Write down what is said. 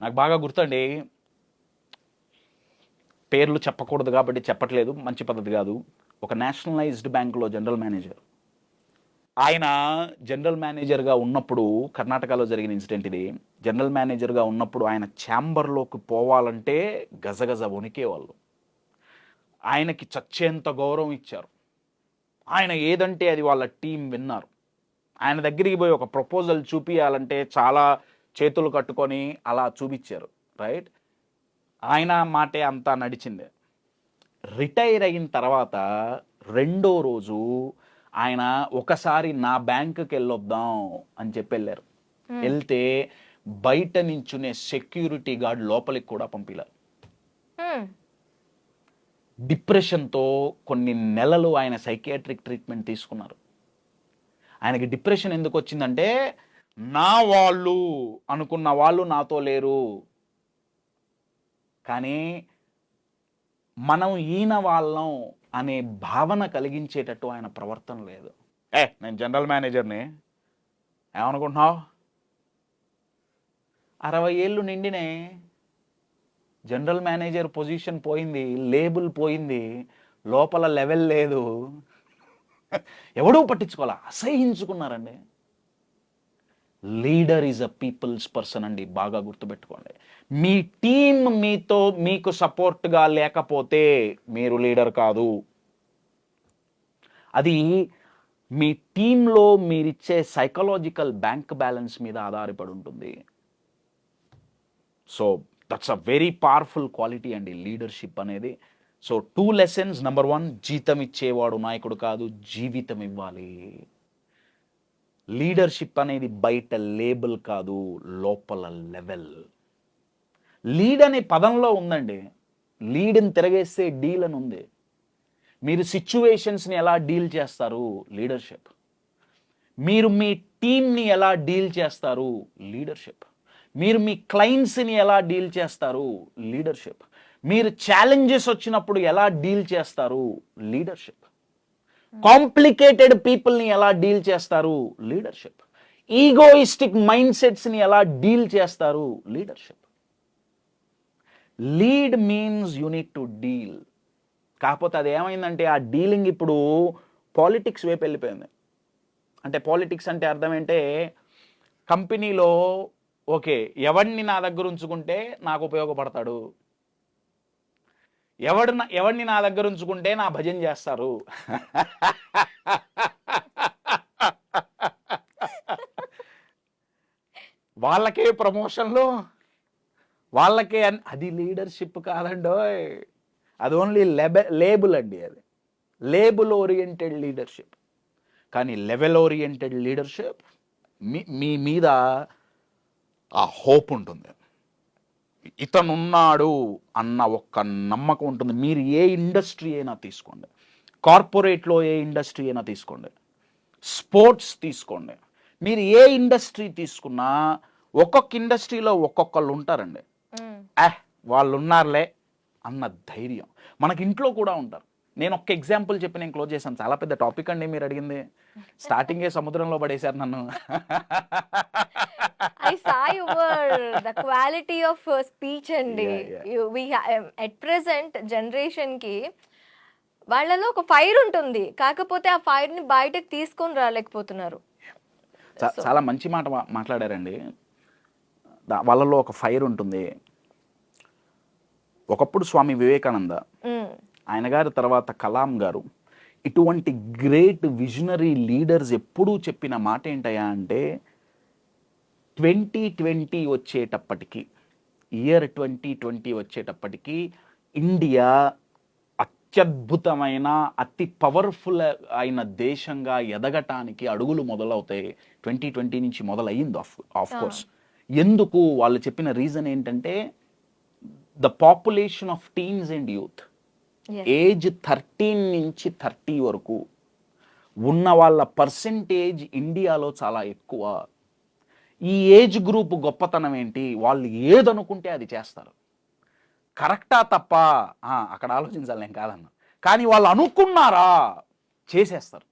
నాకు బాగా గుర్తండి, పేర్లు చెప్పకూడదు కాబట్టి చెప్పట్లేదు, మంచి పద్ధతి కాదు. ఒక నేషనలైజ్డ్ బ్యాంకులో జనరల్ మేనేజర్. ఆయన జనరల్ మేనేజర్గా ఉన్నప్పుడు, కర్ణాటకలో జరిగిన ఇన్సిడెంట్ ఇది. జనరల్ మేనేజర్గా ఉన్నప్పుడు ఆయన ఛాంబర్లోకి పోవాలంటే గజగజ వణికేవాళ్ళు. ఆయనకి చచ్చేంత గౌరవం ఇచ్చారు. ఆయన ఏదంటే అది వాళ్ళ టీం విన్నారు. ఆయన దగ్గరికి పోయి ఒక ప్రపోజల్ చూపించాలంటే చాలా చేతులు కట్టుకొని అలా చూపించారు. రైట్, ఆయన మాటే అంతా నడిచిందే. రిటైర్ అయిన తర్వాత రెండో రోజు ఆయన ఒకసారి నా బ్యాంకుకి వెళ్ళొద్దాం అని చెప్పి వెళ్ళారు. వెళ్తే బయట నించునే సెక్యూరిటీ గార్డ్ లోపలికి కూడా పంపిలారు. డిప్రెషన్తో కొన్ని నెలలు ఆయన సైకియాట్రిక్ ట్రీట్మెంట్ తీసుకున్నారు. ఆయనకి డిప్రెషన్ ఎందుకు వచ్చిందంటే, నా వాళ్ళు అనుకున్న వాళ్ళు నాతో లేరు, కానీ మనం ఈయన వాళ్ళం అనే భావన కలిగించేటట్టు ఆయన ప్రవర్తన లేదు. నేను జనరల్ మేనేజర్ని, ఏమనుకుంటున్నావు, 60 ఏళ్ళు నిండినే, జనరల్ మేనేజర్ పొజిషన్ పోయింది, లేబుల్ పోయింది, లోపల లెవెల్ లేదు, ఎవడూ పట్టించుకోవాలా, అసహించుకున్నారండి. Leader is a people's person అండి, బాగా గుర్తుపెట్టుకోండి. మీ టీం మీకు సపోర్ట్గా లేకపోతే మీరు లీడర్ కాదు. అది మీ టీంలో మీరిచ్చే సైకలాజికల్ బ్యాంక్ బ్యాలెన్స్ మీద ఆధారపడి ఉంటుంది. So that's a very powerful quality అండి లీడర్షిప్ అనేది. So 2 lessons. నెంబర్ 1, జీతం ఇచ్చేవాడు నాయకుడు కాదు, జీవితం ఇవ్వాలి. లీడర్షిప్ అనేది బయట లేబుల్ కాదు, లోపల లెవెల్. లీడ్ అనే పదంలో ఉందండి. లీడ్ని తిరగేస్తే డీల్ అని ఉంది. మీరు సిచ్యువేషన్స్ని ఎలా డీల్ చేస్తారు, లీడర్షిప్. మీరు మీ టీంని ఎలా డీల్ చేస్తారు, లీడర్షిప్. మీరు మీ క్లయింట్స్ని ఎలా డీల్ చేస్తారు, లీడర్షిప్. మీరు ఛాలెంజెస్ వచ్చినప్పుడు ఎలా డీల్ చేస్తారు, లీడర్షిప్. కాంప్లికేటెడ్ పీపుల్ని ఎలా డీల్ చేస్తారు, లీడర్షిప్. ఈగోయిస్టిక్ మైండ్ సెట్స్ని ఎలా డీల్ చేస్తారు, leadership. Lead means you need to deal. కాకపోతే అది ఏమైందంటే ఆ డీలింగ్ ఇప్పుడు పాలిటిక్స్ వైపు వెళ్ళిపోయింది. అంటే పాలిటిక్స్ అంటే అర్థం ఏంటంటే, కంపెనీలో ఓకే, ఎవడిని నా దగ్గర ఉంచుకుంటే నాకు ఉపయోగపడతాడు, ఎవడిని నా దగ్గర ఉంచుకుంటే నా భజన చేస్తారు, వాళ్ళకే ప్రమోషన్లు, వాళ్ళకే అది లీడర్షిప్ కాదండో, అది ఓన్లీ లేబుల్ అండి. అది లేబుల్ ఓరియంటెడ్ లీడర్షిప్. కానీ లెవెల్ ఓరియంటెడ్ లీడర్షిప్, మీ మీద ఆ హోప్ ఉంటుంది, ఇతనున్నాడు అన్న ఒక్క నమ్మకం ఉంటుంది. మీరు ఏ ఇండస్ట్రీ అయినా తీసుకోండి, కార్పొరేట్లో ఏ ఇండస్ట్రీ అయినా తీసుకోండి, స్పోర్ట్స్ తీసుకోండి, మీరు ఏ ఇండస్ట్రీ తీసుకున్నా ఒక్కొక్క ఇండస్ట్రీలో ఒక్కొక్కళ్ళు ఉంటారండి. వాళ్ళు ఉన్నారులే అన్న ధైర్యం. మనకి ఇంట్లో కూడా ఉంటారు. నేను ఒక్క ఎగ్జాంపుల్ చెప్పి నేను క్లోజ్ చేశాను. చాలా పెద్ద టాపిక్ అండి మీరు అడిగింది. స్టార్టింగే సముద్రంలో పడేశారు నన్ను. I saw the quality of speech అండి. We at present జనరేషన్ కి వాళ్ళలో ఒక ఫైర్ ఉంటుంది, కాకపోతే ఆ ఫైర్ ని బయటకు తీసుకొని రాలేకపోతున్నారు. చాలా మంచి మాట మాట్లాడారండి. వాళ్ళలో ఒక ఫైర్ ఉంటుంది. ఒకప్పుడు స్వామి వివేకానంద, ఆయన గారి తర్వాత కలాం గారు, ఇటువంటి గ్రేట్ విజనరీ లీడర్స్ ఎప్పుడూ చెప్పిన మాట ఏంటయ్యా అంటే, 2020 వచ్చేటప్పటికి, ఇయర్ 2020 వచ్చేటప్పటికి ఇండియా అత్యద్భుతమైన అతి పవర్ఫుల్ అయిన దేశంగా ఎదగటానికి అడుగులు మొదలవుతాయి. 2020 నుంచి మొదలయ్యింది ఆఫ్ కోర్స్. ఎందుకు వాళ్ళు చెప్పిన రీజన్ ఏంటంటే, the population of teens and youth, age 13 నుంచి 30 వరకు ఉన్న వాళ్ళ పర్సెంటేజ్ ఇండియాలో చాలా ఎక్కువ. ఈ ఏజ్ గ్రూప్ గొప్పతనం ఏంటి, వాళ్ళు ఏదనుకుంటే అది చేస్తారు. కరెక్టా తప్ప అక్కడ ఆలోచించాలి, నేను కాదన్నా, కానీ వాళ్ళు అనుకున్నారా చేసేస్తారు.